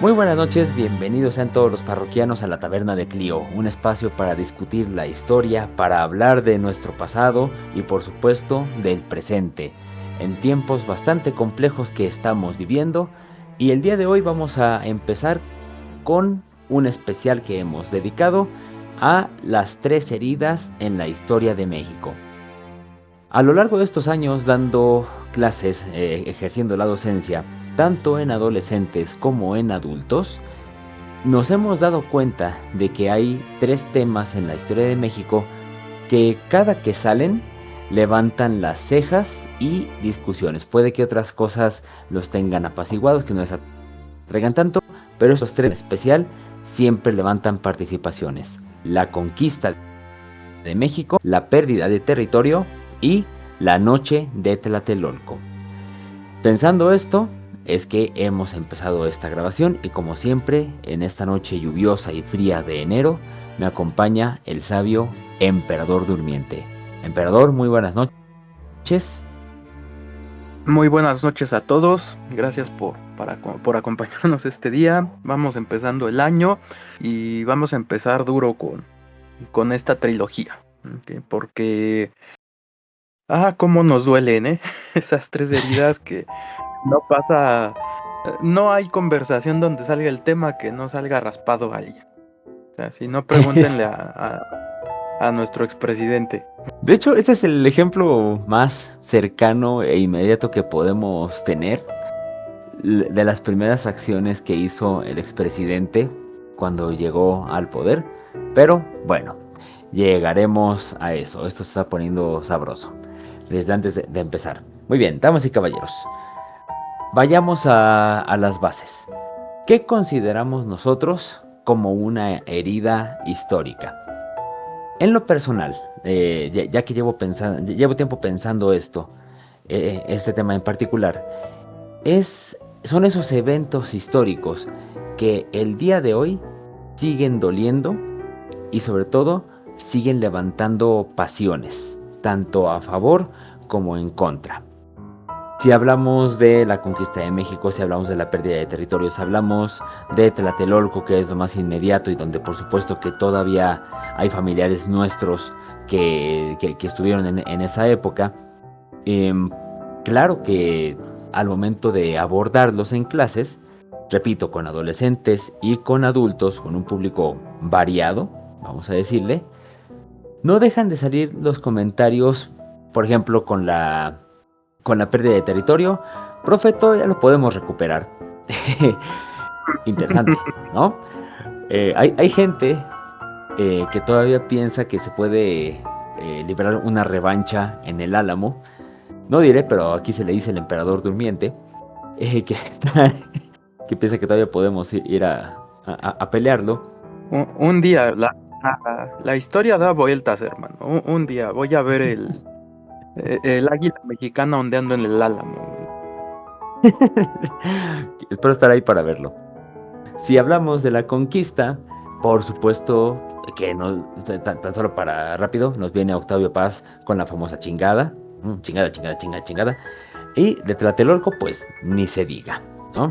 Muy buenas noches, bienvenidos sean todos los parroquianos a la Taberna de Clio, un espacio para discutir la historia, para hablar de nuestro pasado y por supuesto del presente, en tiempos bastante complejos que estamos viviendo. Y el día de hoy vamos a empezar con un especial que hemos dedicado a las tres heridas en la historia de México. A lo largo de estos años dando clases, ejerciendo la docencia, tanto en adolescentes como en adultos, nos hemos dado cuenta de que hay tres temas en la historia de México que cada que salen levantan las cejas y discusiones. Puede que otras cosas los tengan apaciguados, que no les atraigan tanto, pero estos tres en especial siempre levantan participaciones. La conquista de México, la pérdida de territorio y la noche de Tlatelolco. Pensando esto, es que hemos empezado esta grabación y como siempre, en esta noche lluviosa y fría de enero, me acompaña el sabio Emperador Durmiente. Emperador, muy buenas noches. Muy buenas noches a todos, gracias por acompañarnos este día. Vamos empezando el año y vamos a empezar duro con esta trilogía, ¿ok? Porque, cómo nos duelen, ¿eh? Esas tres heridas que no pasa, no hay conversación donde salga el tema que no salga raspado a alguien. O sea, si no, pregúntenle a nuestro expresidente. De hecho, ese es el ejemplo más cercano e inmediato que podemos tener de las primeras acciones que hizo el expresidente cuando llegó al poder. Pero bueno, llegaremos a eso. Esto se está poniendo sabroso. Desde antes de empezar. Muy bien, damas y caballeros. Vayamos a las bases. ¿Qué consideramos nosotros como una herida histórica? En lo personal, ya que llevo tiempo pensando esto, este tema en particular, son esos eventos históricos que el día de hoy siguen doliendo y sobre todo siguen levantando pasiones, tanto a favor como en contra. Si hablamos de la conquista de México, si hablamos de la pérdida de territorios, hablamos de Tlatelolco, que es lo más inmediato y donde por supuesto que todavía hay familiares nuestros que estuvieron en esa época. Claro que al momento de abordarlos en clases, repito, con adolescentes y con adultos, con un público variado, vamos a decirle, no dejan de salir los comentarios, por ejemplo, con la pérdida de territorio. Profe, ya lo podemos recuperar. Interesante, ¿no? Hay gente que todavía piensa que se puede librar una revancha en el Álamo. No diré, pero aquí se le dice el Emperador Durmiente, que piensa que todavía podemos ir a pelearlo. Un día, la historia da vueltas, hermano. Un día voy a ver el águila mexicana ondeando en el Álamo. Espero estar ahí para verlo. Si hablamos de la conquista, por supuesto que no, tan solo para rápido, nos viene Octavio Paz con la famosa chingada. Chingada. Y de Tlatelolco, pues ni se diga, ¿no?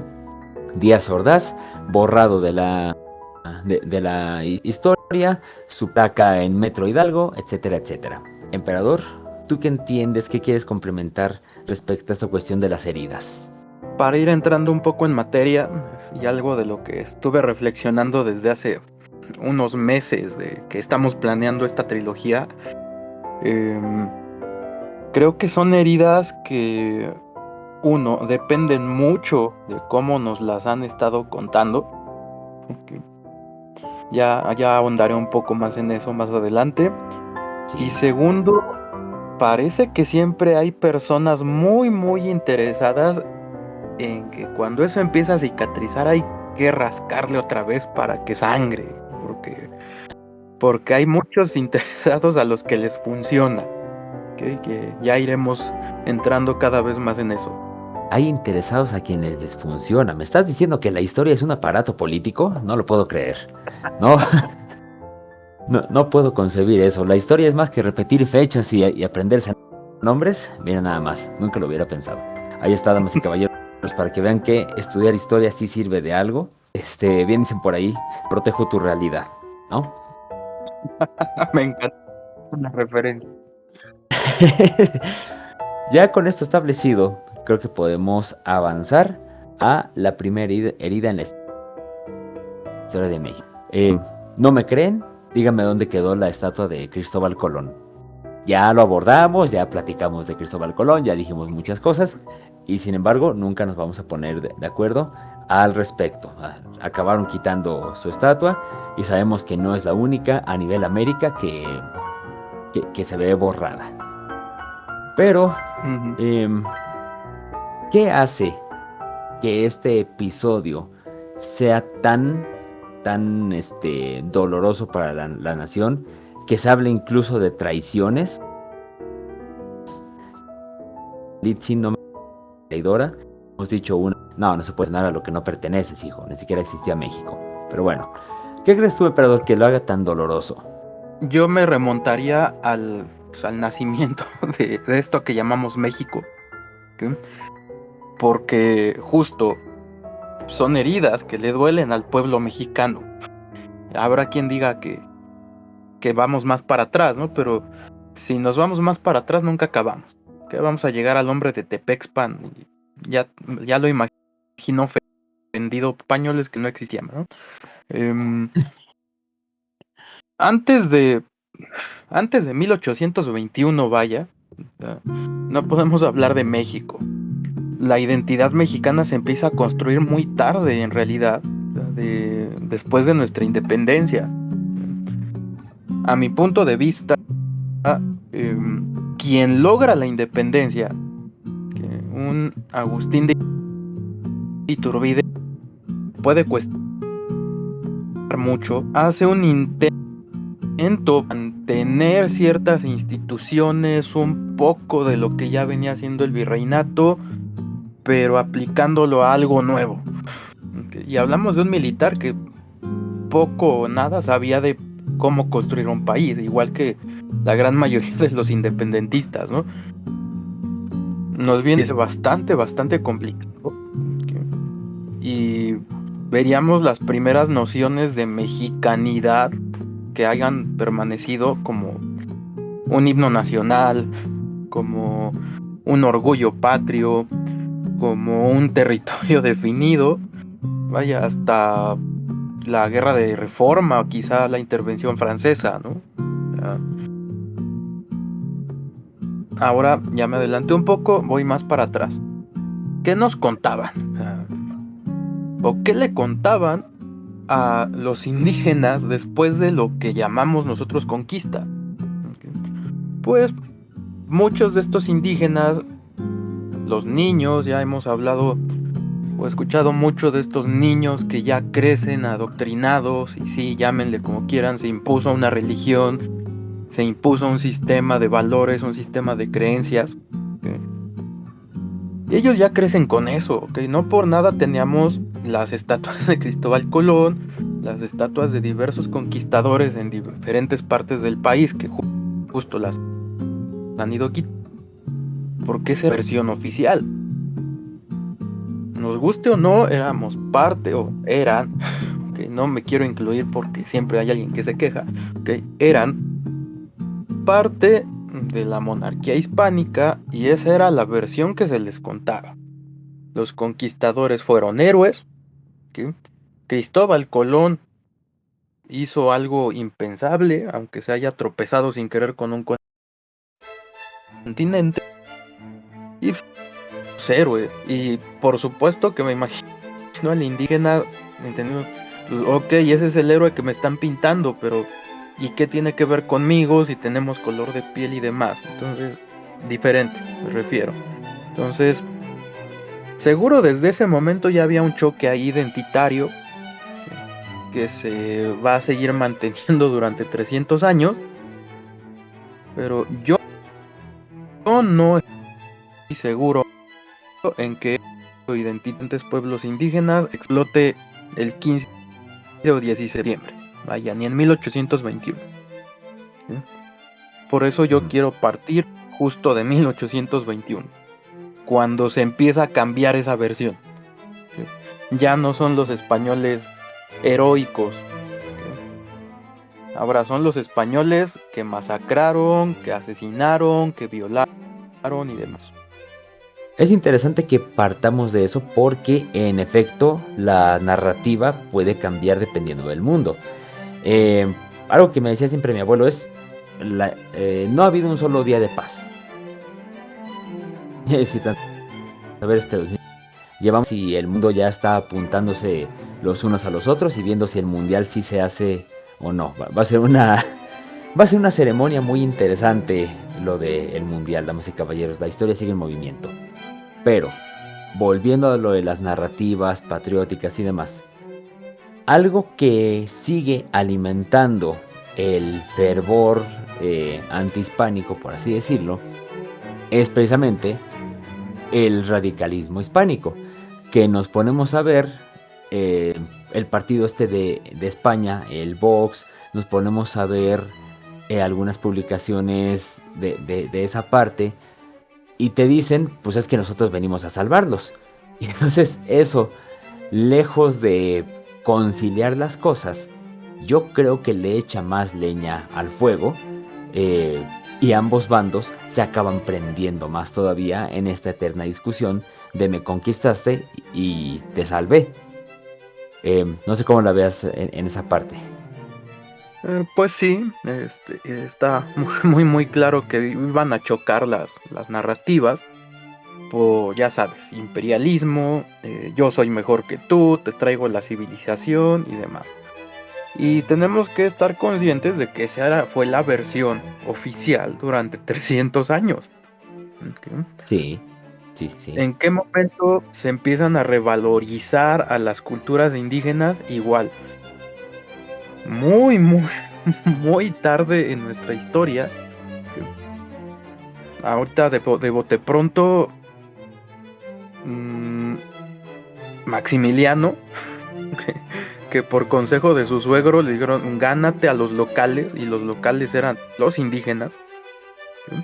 Díaz Ordaz, borrado de la historia, su placa en Metro Hidalgo, etcétera, etcétera. Emperador, ¿tú qué entiendes, qué quieres complementar respecto a esta cuestión de las heridas? Para ir entrando un poco en materia, y algo de lo que estuve reflexionando desde hace unos meses de que estamos planeando esta trilogía, creo que son heridas que, uno, dependen mucho de cómo nos las han estado contando. Okay. Ya ahondaré un poco más en eso más adelante. Sí. Y segundo, parece que siempre hay personas muy, muy interesadas en que cuando eso empieza a cicatrizar hay que rascarle otra vez para que sangre, porque hay muchos interesados a los que les funciona, ¿okay? Que ya iremos entrando cada vez más en eso. Hay interesados a quienes les funciona. ¿Me estás diciendo que la historia es un aparato político? No lo puedo creer. No, no puedo concebir eso. La historia es más que repetir fechas y aprenderse nombres. Mira nada más, nunca lo hubiera pensado. Ahí está, damas y caballeros, para que vean que estudiar historia sí sirve de algo. bien dicen por ahí, protejo tu realidad, ¿no? Me encanta la referencia. Ya con esto establecido, creo que podemos avanzar a la primera herida en la historia de México. ¿No me creen? Díganme dónde quedó la estatua de Cristóbal Colón. Ya lo abordamos, ya platicamos de Cristóbal Colón, ya dijimos muchas cosas y sin embargo nunca nos vamos a poner de acuerdo al respecto. Acabaron quitando su estatua y sabemos que no es la única a nivel América que se ve borrada. Pero, Ujú. ¿qué hace que este episodio sea tan doloroso para la nación, que se hable incluso de traiciones? Litsi no me traidora. Hemos dicho no se puede nada a lo que no perteneces, hijo. Ni siquiera existía México. Pero bueno, ¿qué crees tú, emperador, que lo haga tan doloroso? Yo me remontaría al nacimiento de esto que llamamos México, ¿ok? Porque justo son heridas que le duelen al pueblo mexicano. Habrá quien diga que vamos más para atrás, ¿no? Pero si nos vamos más para atrás nunca acabamos. Que vamos a llegar al hombre de Tepexpan, y ya lo imagino ofendido pañoles que no existían, ¿no? Em, antes de antes de 1821, vaya, no podemos hablar de México. La identidad mexicana se empieza a construir muy tarde, en realidad, después de nuestra independencia. A mi punto de vista, quien logra la independencia, un Agustín de Iturbide, puede cuestionar mucho, hace un intento mantener ciertas instituciones, un poco de lo que ya venía haciendo el virreinato, pero aplicándolo a algo nuevo. Y hablamos de un militar que poco o nada sabía de cómo construir un país, igual que la gran mayoría de los independentistas, ¿no? Nos viene bastante complicado. Y veríamos las primeras nociones de mexicanidad que hayan permanecido como un himno nacional, como un orgullo patrio, como un territorio definido, vaya, hasta la guerra de reforma o quizá la intervención francesa, ¿no? Ahora ya me adelanté un poco, voy más para atrás. ¿Qué nos contaban? ¿O qué le contaban a los indígenas después de lo que llamamos nosotros conquista? Pues muchos de estos indígenas, los niños, ya hemos hablado o escuchado mucho de estos niños que ya crecen adoctrinados, y sí, llámenle como quieran, se impuso una religión, se impuso un sistema de valores, un sistema de creencias, ¿okay? Y ellos ya crecen con eso, ¿ok? No por nada teníamos las estatuas de Cristóbal Colón, las estatuas de diversos conquistadores en diferentes partes del país que justo las han ido quitando, porque esa es la versión oficial. Nos guste o no, éramos parte, o eran, que no me quiero incluir porque siempre hay alguien que se queja, que eran parte de la monarquía hispánica y esa era la versión que se les contaba. Los conquistadores fueron héroes, ¿okay? Cristóbal Colón hizo algo impensable, aunque se haya tropezado sin querer con un continente, y pues, héroe. Y por supuesto que me imagino al indígena entendiendo, ok, ese es el héroe que me están pintando, pero ¿y qué tiene que ver conmigo si tenemos color de piel y demás? Entonces, diferente, me refiero. Entonces, seguro desde ese momento ya había un choque ahí identitario que se va a seguir manteniendo durante 300 años, pero yo no estoy seguro en que identitantes pueblos indígenas explote el 15 o 16 de septiembre, vaya, ni en 1821. ¿Sí? Por eso yo quiero partir justo de 1821, cuando se empieza a cambiar esa versión. ¿Sí? ya no son los españoles heroicos. Ahora son los españoles que masacraron, que asesinaron, que violaron y demás. Es interesante que partamos de eso porque, en efecto, la narrativa puede cambiar dependiendo del mundo. Eh, Algo que me decía siempre mi abuelo es, no ha habido un solo día de paz. Si tan- a ver, llevamos y el mundo ya está apuntándose los unos a los otros y viendo si el mundial sí se hace o no. Va a ser va a ser una ceremonia muy interesante lo del mundial, damas y caballeros. La historia sigue en movimiento. Pero, volviendo a lo de las narrativas patrióticas y demás, algo que sigue alimentando el fervor antihispánico, por así decirlo, es precisamente el radicalismo hispánico, que nos ponemos a ver eh, el partido este de España, el Vox, nos ponemos a ver algunas publicaciones de esa parte y te dicen, pues es que nosotros venimos a salvarlos. Y entonces eso, lejos de conciliar las cosas, yo creo que le echa más leña al fuego eh, y ambos bandos se acaban prendiendo más todavía en esta eterna discusión de me conquistaste y te salvé. No sé cómo la veas en esa parte. Pues sí, está muy muy claro que iban a chocar las narrativas por, ya sabes, imperialismo, yo soy mejor que tú, te traigo la civilización y demás. Y tenemos que estar conscientes de que esa fue la versión oficial durante 300 años. ¿Ok? Sí, sí, sí. ¿En qué momento se empiezan a revalorizar a las culturas indígenas? Igual, muy, muy, muy tarde en nuestra historia. Ahorita de bote pronto, mmm, Maximiliano, que por consejo de su suegro le dijeron, gánate a los locales, y los locales eran los indígenas. ¿Sí?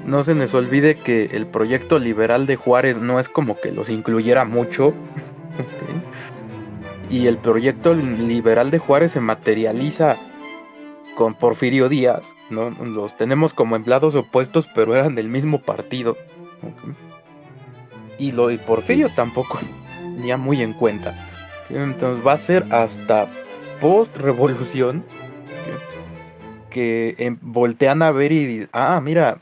No se les olvide que el proyecto liberal de Juárez no es como que los incluyera mucho. ¿Sí? Y el proyecto liberal de Juárez se materializa con Porfirio Díaz, ¿no? Los tenemos como empleados opuestos, pero eran del mismo partido. ¿Sí? Y lo de Sí, Porfirio sí, sí. tampoco tenía muy en cuenta. ¿Sí? Entonces va a ser hasta post-revolución que voltean a ver y dicen, ah, mira,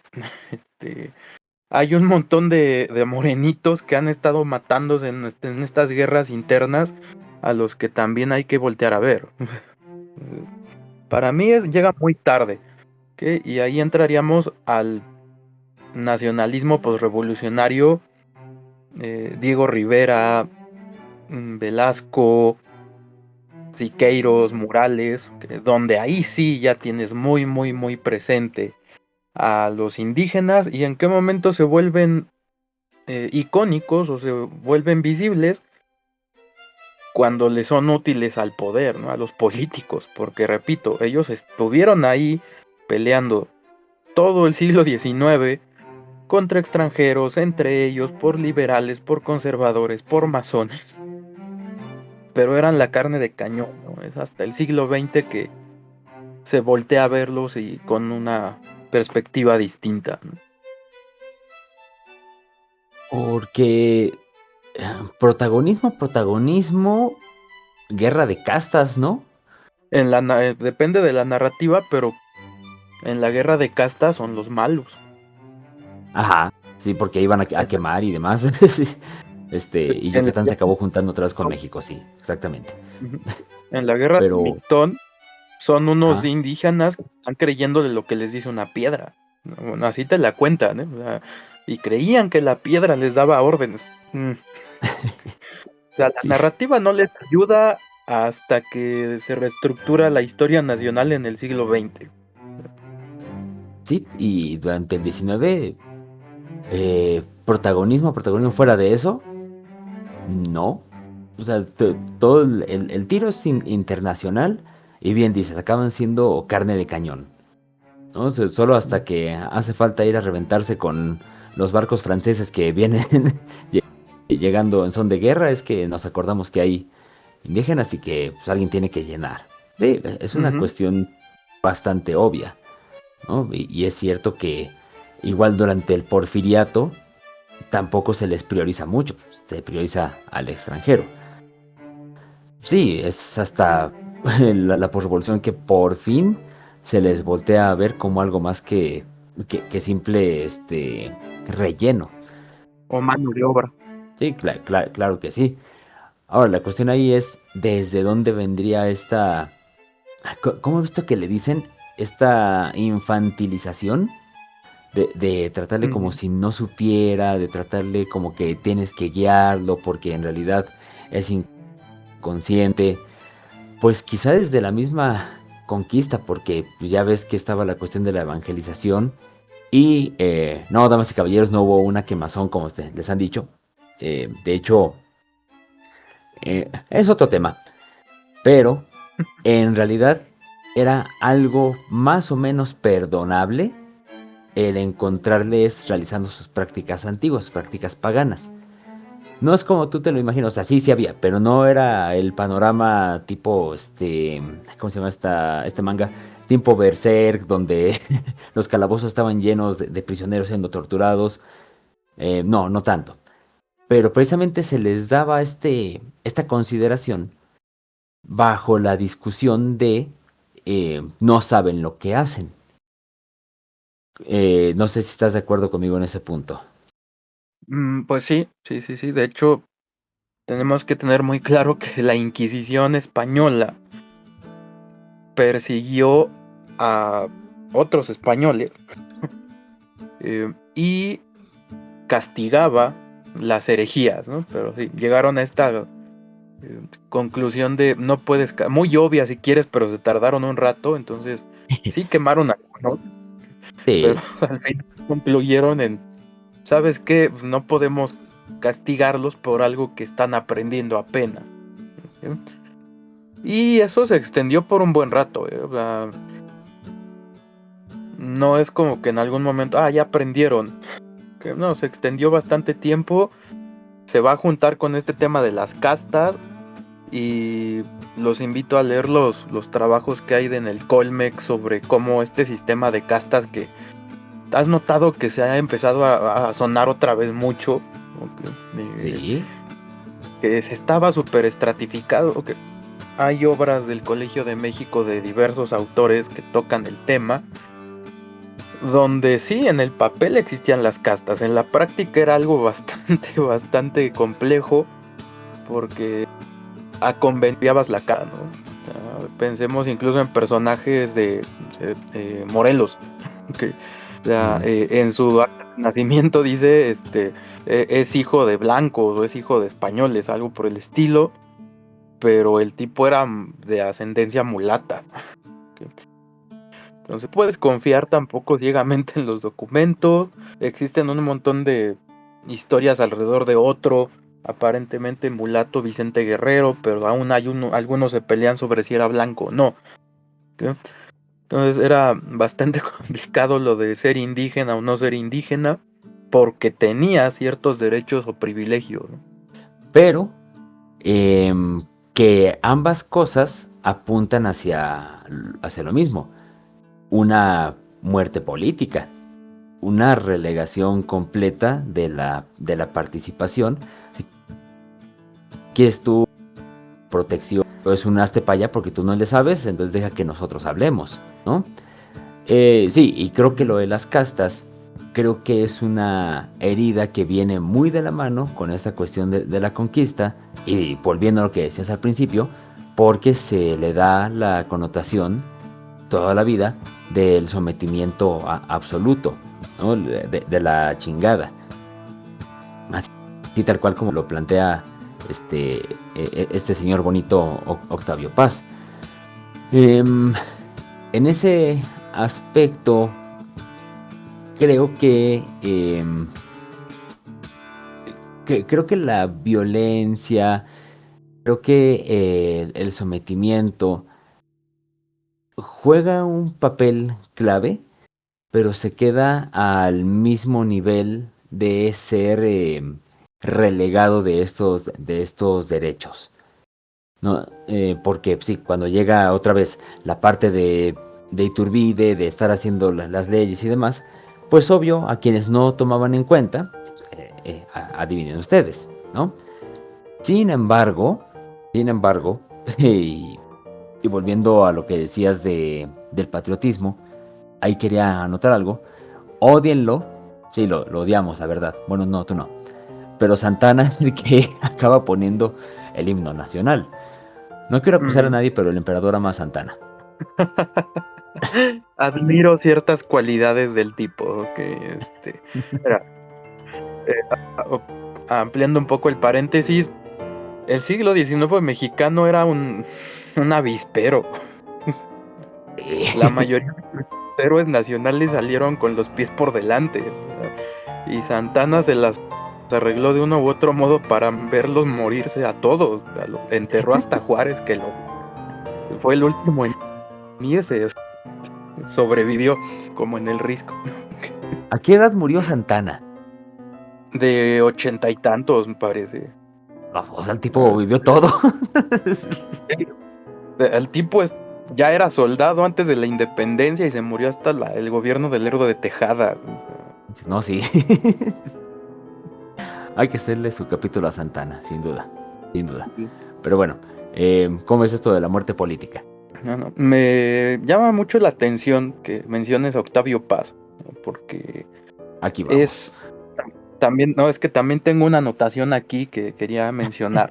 hay un montón de morenitos que han estado matándose en estas guerras internas a los que también hay que voltear a ver. Para mí llega muy tarde, ¿ok? Y ahí entraríamos al nacionalismo posrevolucionario, Diego Rivera, Velasco, Siqueiros, Morales, donde ahí sí ya tienes muy, muy, muy presente a los indígenas y en qué momento se vuelven icónicos o se vuelven visibles cuando le son útiles al poder, ¿no? A los políticos, porque repito, ellos estuvieron ahí peleando todo el siglo XIX contra extranjeros, entre ellos por liberales, por conservadores, por masones, pero eran la carne de cañón, ¿no? Es hasta el siglo XX que se voltea a verlos y con una perspectiva distinta, ¿no? Porque protagonismo, guerra de castas, ¿no? Depende de la narrativa, pero en la guerra de castas son los malos. Ajá, sí, porque iban a quemar y demás. Sí. Y En la Yucatán se guerra, acabó juntando otra vez con México, sí, exactamente. en la guerra de Pero, Mixtón son unos ajá, indígenas que están creyendo de lo que les dice una piedra. Bueno, así te la cuentan, ¿eh? O sea, y creían que la piedra les daba órdenes. O sea, la sí, narrativa no les ayuda hasta que se reestructura la historia nacional en el siglo XX. sí, y durante el 19, protagonismo fuera de eso, no. O sea, todo el tiro es internacional y bien dices, acaban siendo carne de cañón, ¿no? O sea, solo hasta que hace falta ir a reventarse con los barcos franceses que vienen llegando en son de guerra es que nos acordamos que hay indígenas y que pues, alguien tiene que llenar. Sí, es una Ujú. cuestión bastante obvia, ¿no? Y es cierto que igual durante el porfiriato tampoco se les prioriza mucho, pues, se prioriza al extranjero. Sí, es hasta la posrevolución que por fin se les voltea a ver como algo más que simple relleno. O mano de obra. Sí, claro que sí. Ahora, la cuestión ahí es desde dónde vendría esta... ¿Cómo he visto que le dicen? Esta infantilización de tratarle como Ujú. si no supiera, de tratarle como que tienes que guiarlo porque en realidad es inconsciente. Pues quizá desde la misma conquista, porque pues, ya ves que estaba la cuestión de la evangelización. Y no, damas y caballeros, no hubo una quemazón como les han dicho. De hecho, es otro tema. Pero en realidad era algo más o menos perdonable el encontrarles realizando sus prácticas antiguas, sus prácticas paganas. No es como tú te lo imaginas, o sea, sí, sí había, pero no era el panorama tipo, ¿cómo se llama este manga? Tipo Berserk, donde los calabozos estaban llenos de prisioneros siendo torturados. No, no tanto. Pero precisamente se les daba esta consideración bajo la discusión de no saben lo que hacen. No sé si estás de acuerdo conmigo en ese punto. Pues sí, sí, sí, sí. De hecho, tenemos que tener muy claro que la Inquisición española persiguió a otros españoles y castigaba las herejías, ¿no? Pero sí, llegaron a esta conclusión de no puedes, muy obvia si quieres, pero se tardaron un rato, entonces sí quemaron a algunos, pero Sí, al final concluyeron en, ¿sabes qué? Pues no podemos castigarlos por algo que están aprendiendo apenas. ¿Sí? Y eso se extendió por un buen rato. O sea, no es como que en algún momento, ya aprendieron. Que no, se extendió bastante tiempo. Se va a juntar con este tema de las castas. Y los invito a leer los trabajos que hay en el Colmex sobre cómo este sistema de castas que has notado que se ha empezado a sonar otra vez mucho. sí. Que se estaba súper estratificado. Que hay obras del Colegio de México de diversos autores que tocan el tema, donde sí, en el papel existían las castas, en la práctica era algo bastante, bastante complejo, porque convenviabas la cara, ¿no? O sea, pensemos incluso en personajes de Morelos, que Mm. en su acta de nacimiento dice, es hijo de blancos o es hijo de españoles, algo por el estilo, pero el tipo era de ascendencia mulata. Entonces puedes confiar tampoco ciegamente en los documentos. Existen un montón de historias alrededor de otro, aparentemente mulato Vicente Guerrero, pero aún hay algunos se pelean sobre si era blanco o no. ¿Ok? Entonces era bastante complicado lo de ser indígena o no ser indígena, porque tenía ciertos derechos o privilegios, ¿no? Pero que ambas cosas apuntan hacia lo mismo. Una muerte política, una relegación completa de la participación. Si quieres tu protección, es un hazte para allá porque tú no le sabes, entonces deja que nosotros hablemos, ¿no? Sí, y creo que lo de las castas, creo que es una herida que viene muy de la mano con esta cuestión de la conquista, y volviendo a lo que decías al principio, porque se le da la connotación toda la vida del sometimiento absoluto, ¿no? De la chingada. Así tal cual como lo plantea este señor bonito Octavio Paz. Em, en ese aspecto, creo creo que la violencia, creo que el sometimiento juega un papel clave, pero se queda al mismo nivel de ser relegado de estos derechos. ¿No? Porque sí, cuando llega otra vez la parte de Iturbide, de estar haciendo las leyes y demás, pues obvio, a quienes no tomaban en cuenta, adivinen ustedes, ¿no? Sin embargo, sin embargo, y volviendo a lo que decías del patriotismo, ahí quería anotar algo. Ódienlo, sí, lo odiamos, la verdad. Bueno, no, tú no. Pero Santana es el que acaba poniendo el himno nacional. No quiero acusar a Mm. nadie, pero el emperador ama a Santana. Admiro ciertas cualidades del tipo, mira, eh, ampliando un poco el paréntesis, el siglo XIX mexicano era un avispero. La mayoría de los héroes nacionales salieron con los pies por delante, ¿verdad? Y Santana se las arregló de uno u otro modo para verlos morirse a todos. Enterró hasta Juárez, fue el último en irse, sobrevivió como en el Risco. ¿A qué edad murió Santana? De 80 y tantos, me parece. O sea, el tipo vivió todo. El tipo ya era soldado antes de la independencia y se murió hasta el gobierno del Lerdo de Tejada. No, sí. Hay que hacerle su capítulo a Santana, sin duda. Sin duda. Pero bueno, ¿cómo es esto de la muerte política? No, no. Me llama mucho la atención que menciones a Octavio Paz, ¿no? Porque Aquí vamos. es también, no, es que también tengo una anotación aquí que quería mencionar.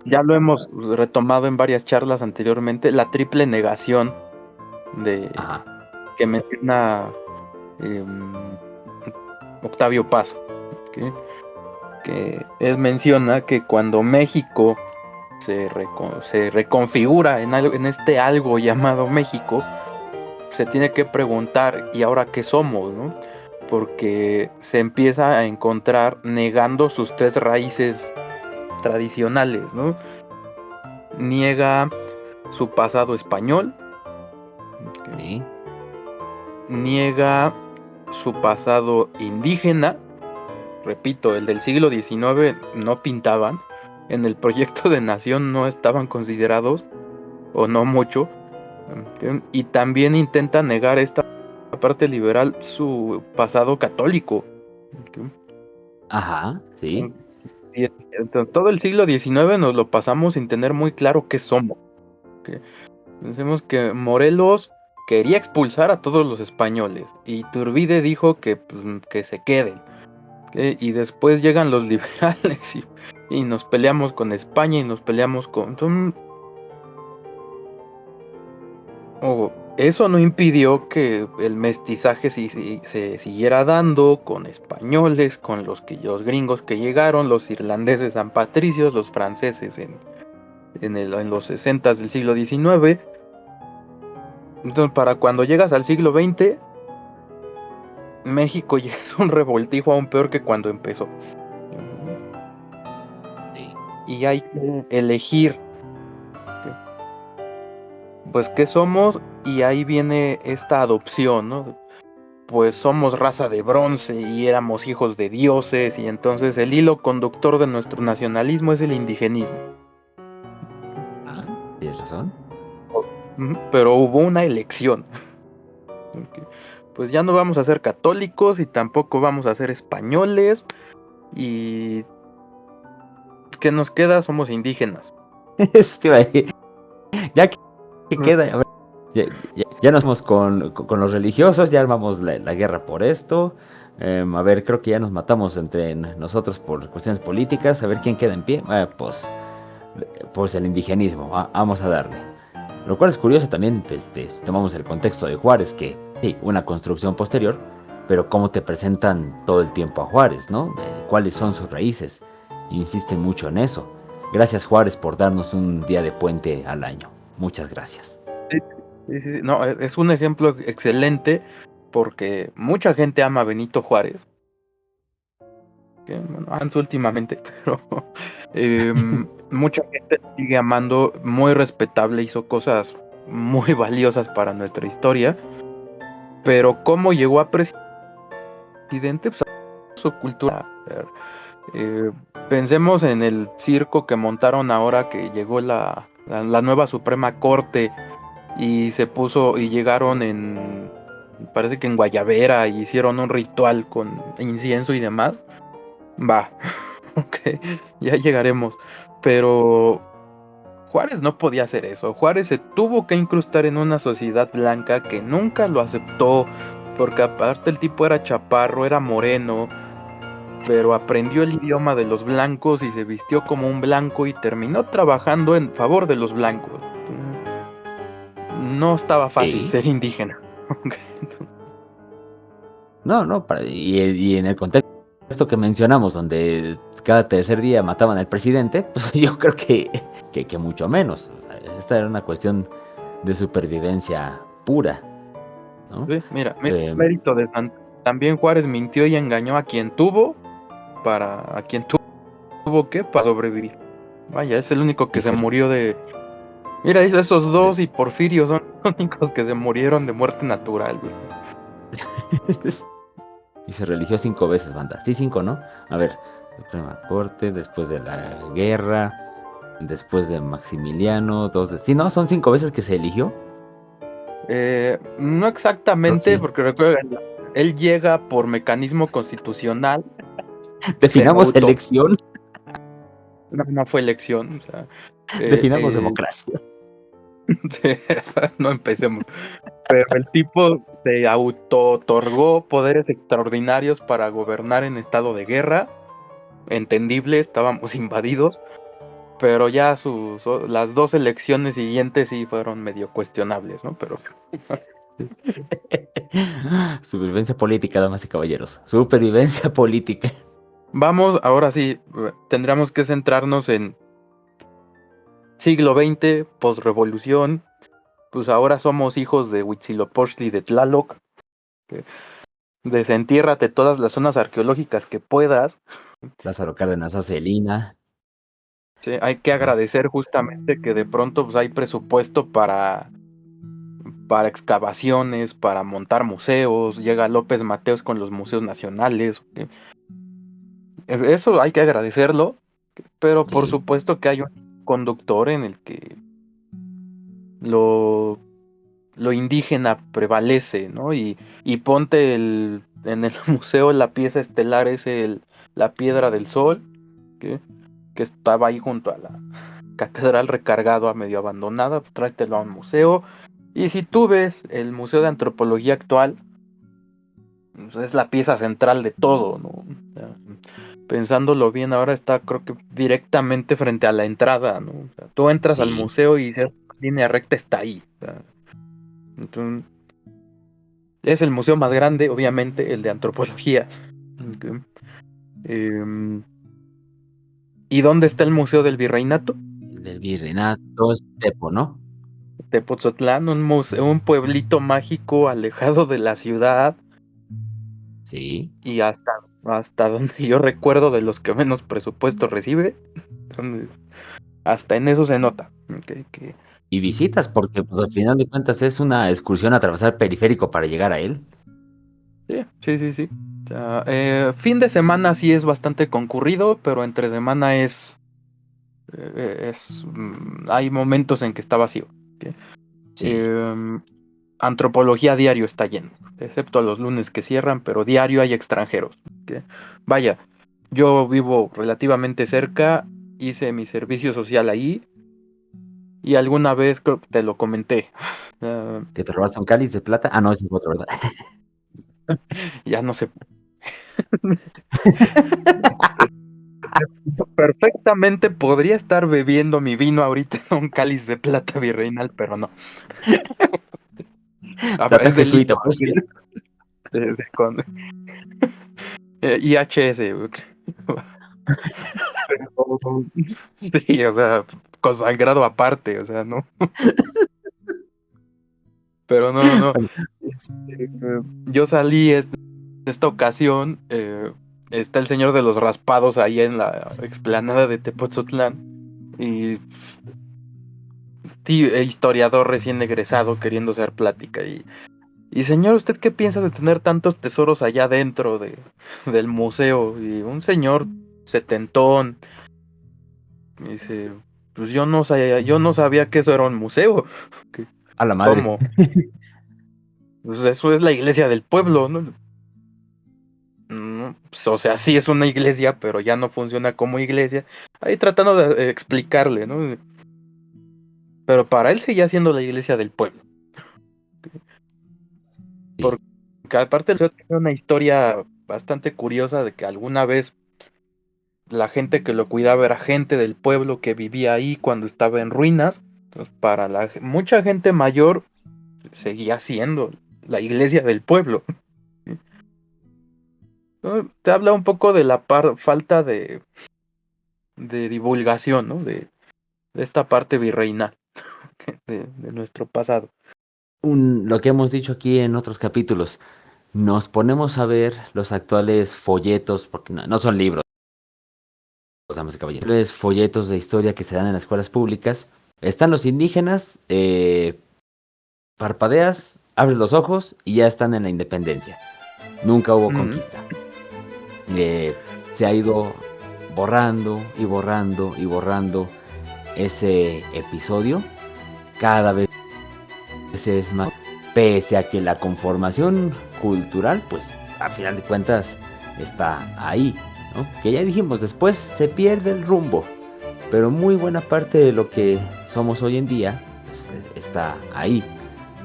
Ya lo hemos retomado en varias charlas anteriormente, la triple negación de Ajá. que menciona em, Octavio Paz, ¿ok? Que él menciona que cuando México se reconfigura en este algo llamado México, se tiene que preguntar, ¿y ahora qué somos, no? Porque se empieza a encontrar negando sus tres raíces tradicionales, ¿no? Niega su pasado español, ¿ok? Sí. Niega su pasado indígena, repito, el del siglo XIX no pintaban, en el proyecto de nación no estaban considerados, o no mucho, ¿ok? Y también intenta negar esta parte liberal su pasado católico, ¿ok? Ajá. Sí. Y entonces, todo el siglo XIX nos lo pasamos sin tener muy claro qué somos, ¿ok? Pensemos que Morelos quería expulsar a todos los españoles y Iturbide dijo que, pues, que se queden, ¿ok? Y después llegan los liberales y nos peleamos con España y nos peleamos con... Eso no impidió que el mestizaje se siguiera dando con españoles, con los gringos que llegaron, los irlandeses San Patricios, los franceses en los 60 del siglo XIX. Entonces, para cuando llegas al siglo XX, México ya es un revoltijo aún peor que cuando empezó. Sí. Y hay que elegir, pues, qué somos, y ahí viene esta adopción, ¿no? Pues somos raza de bronce y éramos hijos de dioses, y entonces el hilo conductor de nuestro nacionalismo es el indigenismo. Ah, tienes razón. Pero hubo una elección. Pues ya no vamos a ser católicos y tampoco vamos a ser españoles, y ¿qué nos queda? Somos indígenas. Eso te iba a decir. Ya que queda. A ver, ya nos vamos con los religiosos, ya armamos la guerra por esto. A ver, creo que ya nos matamos entre nosotros por cuestiones políticas. A ver quién queda en pie. Pues el indigenismo. Vamos a darle. Lo cual es curioso también, tomamos el contexto de Juárez, que sí, una construcción posterior, pero cómo te presentan todo el tiempo a Juárez, ¿no? Cuáles son sus raíces. Insisten mucho en eso. Gracias Juárez por darnos un día de puente al año. Muchas gracias. Sí, sí, sí. No, es un ejemplo excelente porque mucha gente ama a Benito Juárez, que, bueno, Hans últimamente, pero mucha gente lo sigue amando, muy respetable, hizo cosas muy valiosas para nuestra historia, pero cómo llegó a presidente, pues, su cultura Eh, Pensemos en el circo que montaron ahora que llegó la nueva Suprema Corte y llegaron parece que en Guayabera, y hicieron un ritual con incienso y demás. Va, ok, ya llegaremos. Pero Juárez no podía hacer eso. Juárez se tuvo que incrustar en una sociedad blanca que nunca lo aceptó, porque aparte el tipo era chaparro, era moreno, pero aprendió el idioma de los blancos y se vistió como un blanco y terminó trabajando en favor de los blancos. No estaba fácil Sí. ser indígena. No, no, y en el contexto que mencionamos, donde cada tercer día mataban al presidente, pues yo creo que mucho menos. Esta era una cuestión de supervivencia pura, ¿no? Sí, mira, mérito de también Juárez mintió y engañó a quien tuvo para sobrevivir. Vaya, es el único que Y se se, murió de. Mira, esos dos y Porfirio son los únicos que se murieron de muerte natural, güey. y se religió 5 veces, banda. Sí, 5, ¿no? A ver, Suprema Corte, después de la guerra, después de Maximiliano, sí, no, son 5 veces que se eligió. No exactamente, Sí. porque recuerda, él llega por mecanismo constitucional, se Definamos auto. elección, No fue elección, o sea, definamos democracia. sí, no empecemos. Pero el tipo se auto-otorgó poderes extraordinarios para gobernar en estado de guerra. Entendible, estábamos invadidos. Pero ya las dos elecciones siguientes sí fueron medio cuestionables, ¿no? Pero Supervivencia política, damas y caballeros. Supervivencia política. vamos, ahora sí, tendríamos que centrarnos en siglo XX, posrevolución. Pues ahora somos hijos de Huitzilopochtli de Tlaloc. Desentiérrate todas las zonas arqueológicas que puedas. Lázaro Cárdenas hace Lina. Sí, hay que agradecer justamente que de pronto pues, hay presupuesto para excavaciones, para montar museos. Llega López Mateos con los museos nacionales. Eso hay que agradecerlo, pero por Sí, supuesto que hay un conductor en el que lo, lo indígena prevalece, ¿no? Y ponte en el museo la pieza estelar es la Piedra del Sol, que, que estaba ahí junto a la catedral recargado a medio abandonada, pues tráetelo a un museo. Y si tú ves el Museo de Antropología actual, pues es la pieza central de todo, ¿no? O sea, pensándolo bien, ahora está creo que directamente frente a la entrada, ¿no? O sea, tú entras al sí. museo y esa línea recta está ahí. O sea, entonces, es el museo más grande, obviamente, el de antropología. Ok. Em, ¿Y dónde está el Museo del Virreinato? Del virreinato es Tepo, ¿no? Tepoztlán, un pueblito mágico alejado de la ciudad Sí. y hasta donde yo recuerdo de los que menos presupuesto recibe, donde- hasta en eso se nota. Que Y visitas, porque pues, al final de cuentas es una excursión a atravesar el periférico para llegar a él. sí, sí, sí, sí. O sea, fin de semana sí es bastante concurrido, pero entre semana hay momentos en que está vacío. ¿Ok? Sí. Em, Antropología diario está lleno, excepto a los lunes que cierran, pero diario hay extranjeros. ¿Ok? Vaya, yo vivo relativamente cerca, hice mi servicio social ahí y alguna vez creo que te lo comenté. Ah, ¿Que te robaste un cáliz de plata? Ah, no, ese es otro, ¿verdad? ya no sé. Perfectamente podría estar bebiendo mi vino ahorita en un cáliz de plata virreinal, pero no. Plata Es de jesuita, lino, por cierto. con IHS. Sí, o sea, consagrado aparte, o sea, no. Pero no, no. Eh, yo salí esta ocasión. Está el señor de los raspados ahí en la explanada de Tepoztlán. Y historiador recién egresado queriendo hacer plática. Y señor, ¿usted qué piensa de tener tantos tesoros allá dentro del museo? Y un señor setentón me dice, pues yo no sabía que eso era un museo. ¿Qué? A la madre. ¿Cómo? Pues eso es la iglesia del pueblo, ¿no? Pues, o sea, sí es una iglesia, pero ya no funciona como iglesia. Ahí tratando de explicarle, ¿no? Pero para él seguía siendo la iglesia del pueblo. Sí. Porque aparte tiene una historia bastante curiosa de que alguna vez la gente que lo cuidaba era gente del pueblo que vivía ahí cuando estaba en ruinas. Entonces, para mucha gente mayor seguía siendo la iglesia del pueblo. ¿No? Te habla un poco de la falta de divulgación, ¿no? De esta parte virreinal de nuestro pasado. Lo que hemos dicho aquí en otros capítulos, nos ponemos a ver los actuales folletos, porque no son libros, damas y caballeros, los folletos de historia que se dan en las escuelas públicas. Están los indígenas, parpadeas, abres los ojos y ya están en la independencia. Nunca hubo Mm, conquista. Se ha ido borrando y borrando y borrando ese episodio. Cada vez es más, pese a que la conformación cultural, pues a final de cuentas está ahí, ¿no? Que ya dijimos, después se pierde el rumbo, pero muy buena parte de lo que somos hoy en día pues, está ahí.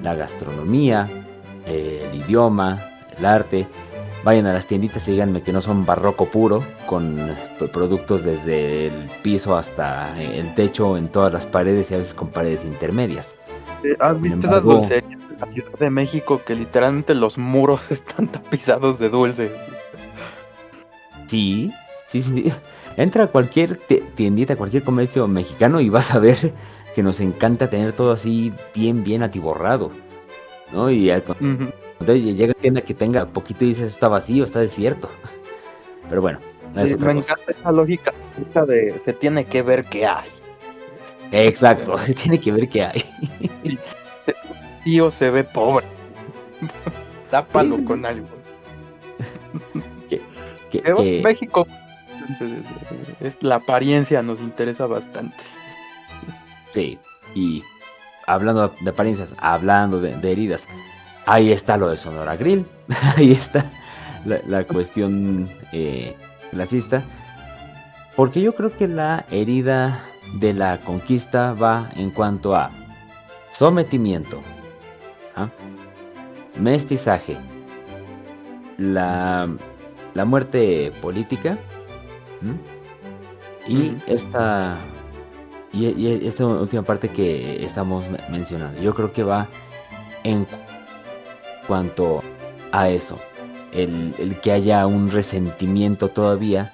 La gastronomía, el idioma, el arte. Vayan a las tienditas y díganme que no son barroco puro, con productos desde el piso hasta el techo en todas las paredes y a veces con paredes intermedias. ¿Has Sin visto esas embargo, dulcerías de la Ciudad de México que literalmente los muros están tapizados de dulce? sí, sí, sí. Entra a cualquier tiendita, cualquier comercio mexicano y vas a ver que nos encanta tener todo así bien, bien atiborrado, ¿no? Y al Ujú. contrario, llega a tienda que tenga poquito y dices, está vacío, está desierto. Pero bueno, es Sí, otra me cosa. encanta esa lógica esa de se tiene que ver qué hay. Exacto, tiene que ver qué hay. Sí, sí o se ve pobre, Sí, tápalo sí, con sí. algo. Que, que, Pero que- México, es la apariencia nos interesa bastante. sí. Y hablando de apariencias, hablando de heridas, ahí está lo de Sonora Grill. Ahí está la cuestión clasista. Porque yo creo que la herida de la conquista va en cuanto a sometimiento, ¿ah? Mestizaje, la, la muerte política, ¿m? y Ujú. esta última parte que estamos mencionando. Yo creo que va en cuanto a eso, el que haya un resentimiento todavía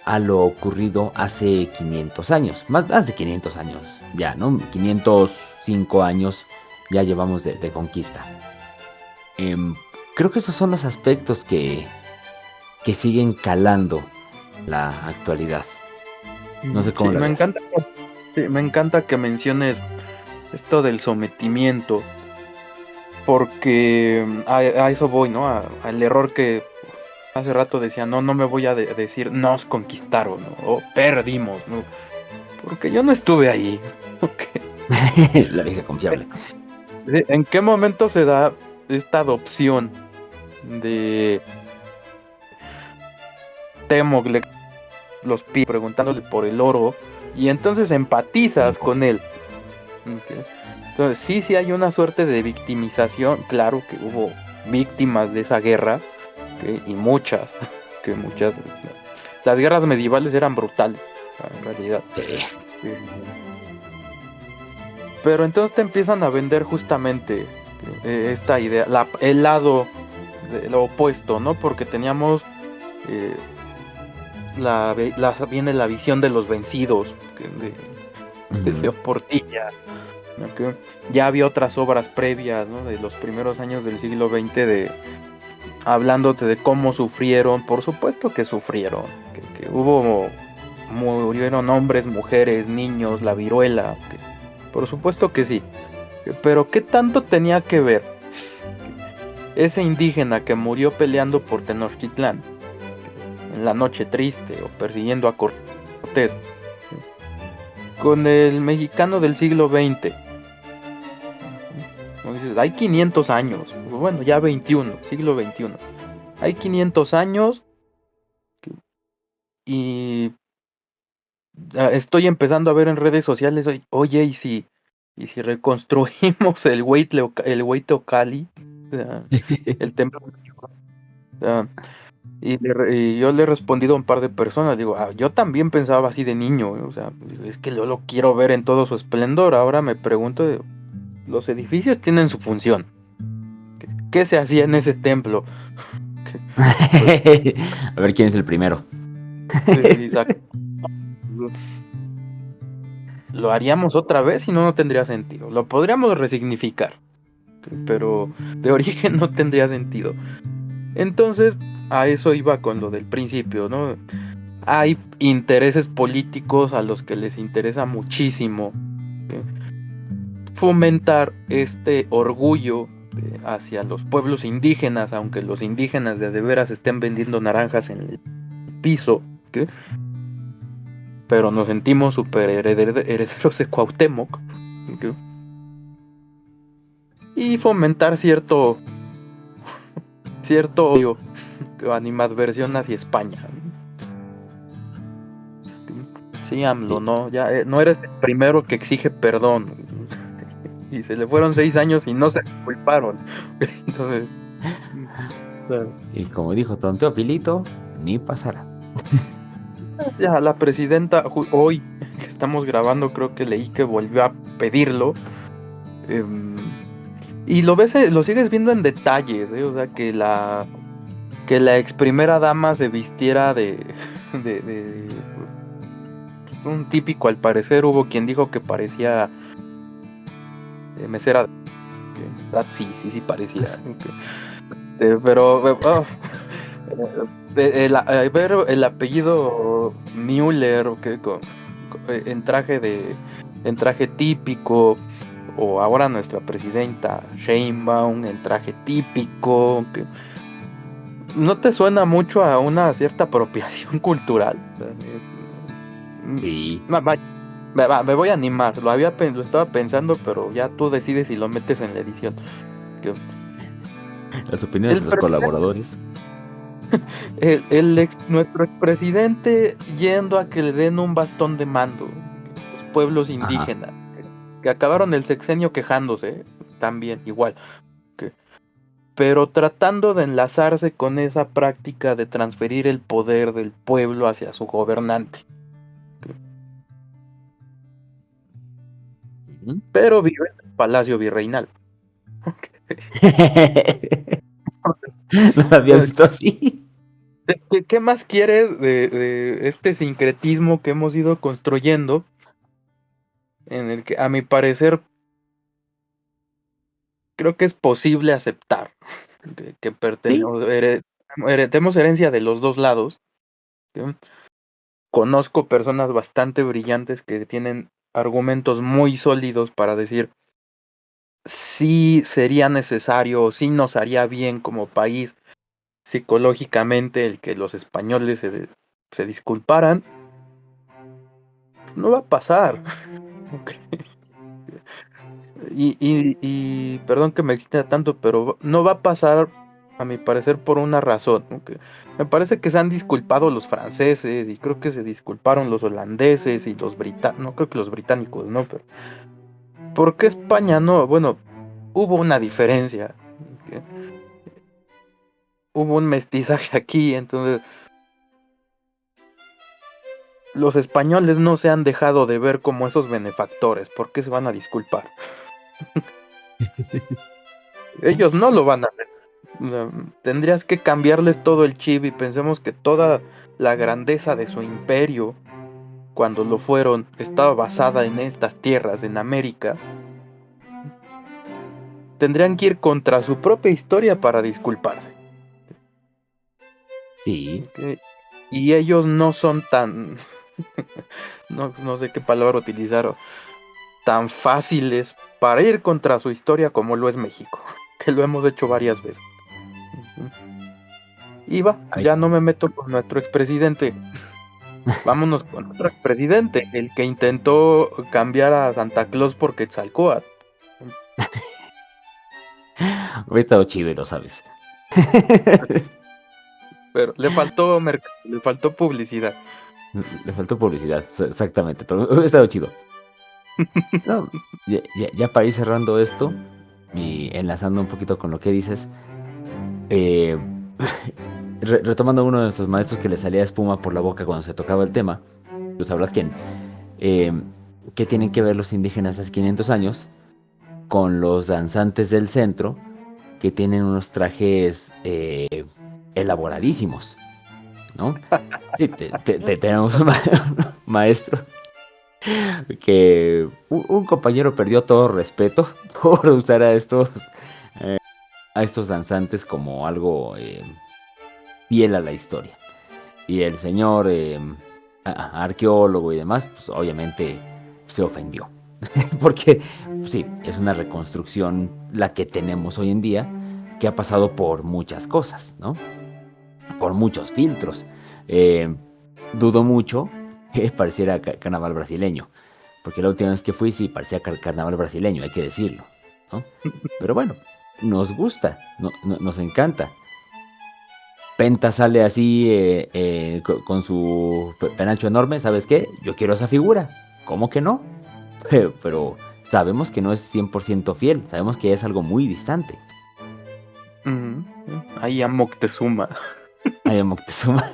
a lo ocurrido hace 500 años, más de 500 años ya, ¿no? 505 años ya llevamos de conquista. Em, Creo que esos son los aspectos que siguen calando la actualidad. No sé cómo Sí, la me veas. encanta, sí, me encanta que menciones esto del sometimiento, porque a eso voy, ¿no? Al error que hace rato decía, no, no me voy a decir nos conquistaron, ¿no? O perdimos, ¿no? Porque yo no estuve ahí. Ok. La vieja confiable. ¿En qué momento se da esta adopción de Temogle, preguntándole por el oro, y entonces empatizas con él? Ok. Entonces, sí, sí hay una suerte de victimización, claro que hubo víctimas de esa guerra, ok, y muchas, que muchas, las guerras medievales eran brutales, en realidad. Sí. Eh, Pero entonces te empiezan a vender justamente esta idea, el lado de lo opuesto, ¿no? Porque teníamos eh, viene la visión de los vencidos, de Ujú. Portilla, ¿no? Que ya había otras obras previas, ¿no? De los primeros años del siglo XX, hablándote de cómo sufrieron, por supuesto que sufrieron, que murieron hombres, mujeres, niños, la viruela, por supuesto que sí, pero ¿qué tanto tenía que ver ese indígena que murió peleando por Tenochtitlán en la noche triste o persiguiendo a Cortés, con el mexicano del siglo XX. Como dices, hay 500 años, bueno, ya 21, siglo XXI. Hay 500 años y estoy empezando a ver en redes sociales, oye, ¿y si reconstruimos el Huaytocali, o sea, el templo? O sea, y yo le he respondido a un par de personas, digo, yo también pensaba así de niño, o sea, es que yo lo quiero ver en todo su esplendor. Ahora me pregunto, los edificios tienen su función. ¿Qué se hacía en ese templo? Pues, A ver quién es el primero. Isaac, lo haríamos otra vez y no tendría sentido. Lo podríamos resignificar, pero de origen no tendría sentido. Entonces, a eso iba con lo del principio, ¿no? Hay intereses políticos a los que les interesa muchísimo fomentar este orgullo hacia los pueblos indígenas, aunque los indígenas de veras estén vendiendo naranjas en el piso, ¿qué? Pero nos sentimos super herederos de Cuauhtémoc, ¿qué? Y fomentar cierto odio, animadversión hacia España. Sí, AMLO, Sí. no, ya no eres el primero que exige perdón. Y se le fueron 6 años y no se culparon. Entonces, Y como dijo Don Teofilito, ni pasará. ya la presidenta hoy que estamos grabando, creo que leí que volvió a pedirlo. Y lo sigues viendo en detalles, o sea, que la ex primera dama se vistiera de un típico, al parecer hubo quien dijo que parecía mesera. Sí parecía. Pero ver el apellido Müller, en traje típico, o ahora nuestra presidenta Sheinbaum en traje típico, ¿no te suena mucho a una cierta apropiación cultural? Sí. Me voy a animar, lo estaba pensando, pero ya tú decides si lo metes en la edición. Que Las opiniones El, de los colaboradores. nuestro expresidente yendo a que le den un bastón de mando, los pueblos Ajá. indígenas, que acabaron el sexenio quejándose, también igual, que- pero tratando de enlazarse con esa práctica de transferir el poder del pueblo hacia su gobernante. Ujú. Pero vive en el Palacio Virreinal. No lo había visto así. ¿Qué más quieres de este sincretismo que hemos ido construyendo? En el que, a mi parecer, creo que es posible aceptar que Sí. heredemos herencia de los dos lados. ¿Sí? Conozco personas bastante brillantes que tienen argumentos muy sólidos para decir si sería necesario o si nos haría bien como país psicológicamente el que los españoles se disculparan. No va a pasar. Y perdón que me extienda tanto, pero no va a pasar, a mi parecer, por una razón, ¿no? Me parece que se han disculpado los franceses y creo que se disculparon los holandeses y los británicos, no creo que los británicos, ¿no? Pero ¿por qué España no? Bueno, hubo una diferencia, que hubo un mestizaje aquí, entonces los españoles no se han dejado de ver como esos benefactores. ¿Por qué se van a disculpar? Ellos no lo van a hacer. Tendrías que cambiarles todo el chip y pensemos que toda la grandeza de su imperio, cuando lo fueron, estaba basada en estas tierras, en América. Tendrían que ir contra su propia historia para disculparse. Sí. ¿Ok? Y ellos no son tan, no sé qué palabra utilizaron, tan fáciles para ir contra su historia como lo es México, que lo hemos hecho varias veces. Y va, Ay, ya no me meto con nuestro expresidente. Vámonos con otro expresidente, el que intentó cambiar a Santa Claus por Quetzalcóatl. hubiera estado chido y lo sabes. Pero le faltó publicidad. Le faltó publicidad, exactamente, pero hubiera estado chido. No, ya para ir cerrando esto y enlazando un poquito con lo que dices, eh, retomando a uno de nuestros maestros que le salía espuma por la boca cuando se tocaba el tema, tú sabrás quién, eh, ¿qué tienen que ver los indígenas hace 500 años con los danzantes del centro que tienen unos trajes elaboradísimos, ¿no? Sí, tenemos un maestro que un compañero perdió todo respeto por usar eh, a estos danzantes como algo fiel a la historia. Y el señor arqueólogo y demás, pues obviamente se ofendió. Porque sí, es una reconstrucción la que tenemos hoy en día, que ha pasado por muchas cosas, ¿no? Por muchos filtros. Eh, Dudo mucho que pareciera carnaval brasileño. Porque la última vez que fui sí parecía carnaval brasileño, hay que decirlo, ¿no? Pero bueno, nos gusta, nos encanta. Penta sale así con su penacho enorme, ¿sabes qué? Yo quiero esa figura. ¿Cómo que no? Pero sabemos que no es 100% fiel, sabemos que es algo muy distante. Ujú. Ahí a Moctezuma. Ay, Moctezuma.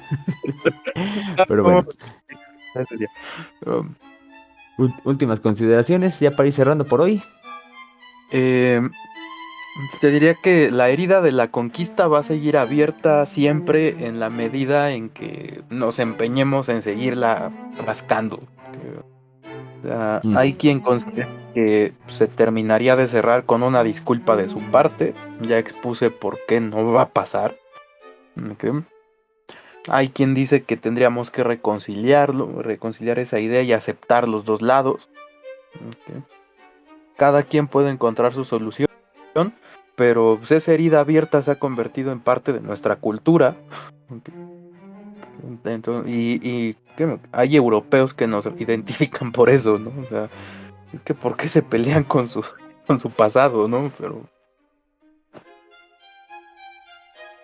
Pero bueno, Um, últimas consideraciones ya para ir cerrando por hoy. eh, Te diría que la herida de la conquista va a seguir abierta siempre en la medida en que nos empeñemos en seguirla rascando. O sea, hay Ujú. quien considera que se terminaría de cerrar con una disculpa de su parte. Ya expuse por qué no va a pasar. ¿Ok? Hay quien dice que tendríamos que reconciliar esa idea y aceptar los dos lados. ¿Ok? Cada quien puede encontrar su solución, pero pues, esa herida abierta se ha convertido en parte de nuestra cultura. ¿Ok? Hay europeos que nos identifican por eso, ¿no? O sea, es que ¿por qué se pelean con su pasado, ¿no? Pero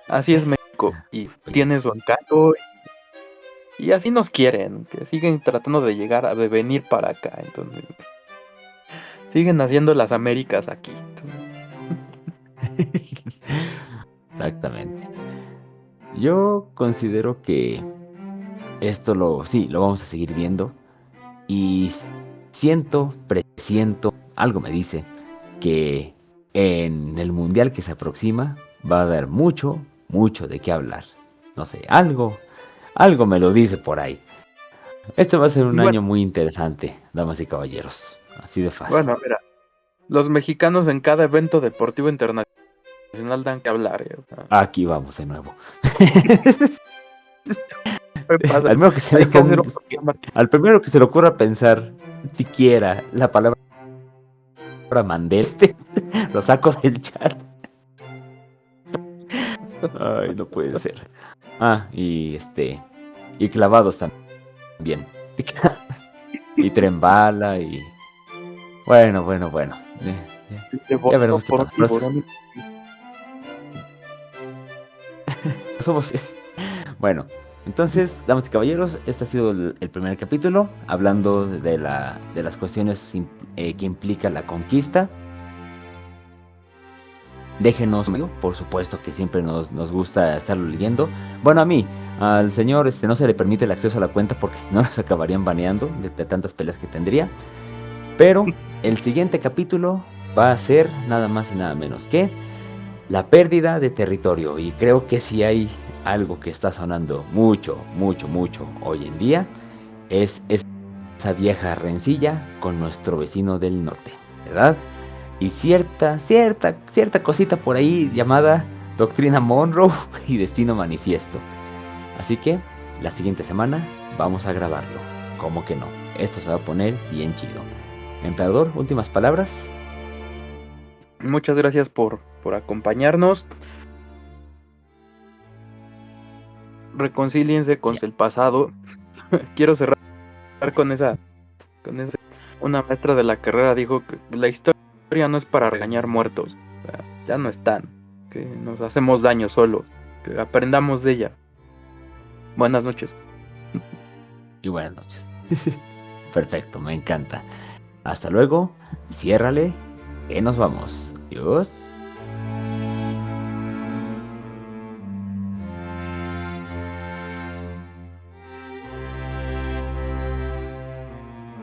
así es México y Pues, tiene su encanto y así nos quieren, que siguen tratando de venir para acá, entonces siguen haciendo las Américas aquí. exactamente. Yo considero que esto sí, lo vamos a seguir viendo. Y presiento, algo me dice que en el mundial que se aproxima va a haber mucho, mucho de qué hablar. No sé, algo me lo dice por ahí. Este va a ser un Bueno, año muy interesante, damas y caballeros. Así de fácil. bueno, mira, los mexicanos en cada evento deportivo internacional dan que hablar. O sea, Aquí vamos de nuevo. ¿qué pasa? Al primero que se le Hay que hacer ponga, un programa. al primero que se le ocurra pensar siquiera la palabra Mandel, lo saco del chat. Ay, no puede ser. Y clavados también. Y tren bala y bueno. Se Ya votó veremos qué por un pasa. Pero tiburón. somos bueno, entonces, damas y caballeros, este ha sido el primer capítulo hablando de las cuestiones que implica la conquista. Déjenos, por supuesto que siempre nos gusta estarlo leyendo. Bueno, a mí, al señor no se le permite el acceso a la cuenta porque si no nos acabarían baneando de tantas peleas que tendría. Pero el siguiente capítulo va a ser nada más y nada menos que la pérdida de territorio. Y creo que si hay algo que está sonando mucho hoy en día, es esa vieja rencilla con nuestro vecino del norte, ¿verdad? Y cierta cosita por ahí llamada Doctrina Monroe y Destino Manifiesto. Así que la siguiente semana vamos a grabarlo. ¿Cómo que no? Esto se va a poner bien chido. Emperador, últimas palabras. Muchas gracias por acompañarnos. reconcíliense con el pasado. Quiero cerrar con esa. Una maestra de la carrera dijo que la historia no es para regañar muertos. O sea, ya no están. Que nos hacemos daño solos. Que aprendamos de ella. Buenas noches. Y buenas noches. Perfecto, me encanta. Hasta luego, ciérrale, que nos vamos. Adiós.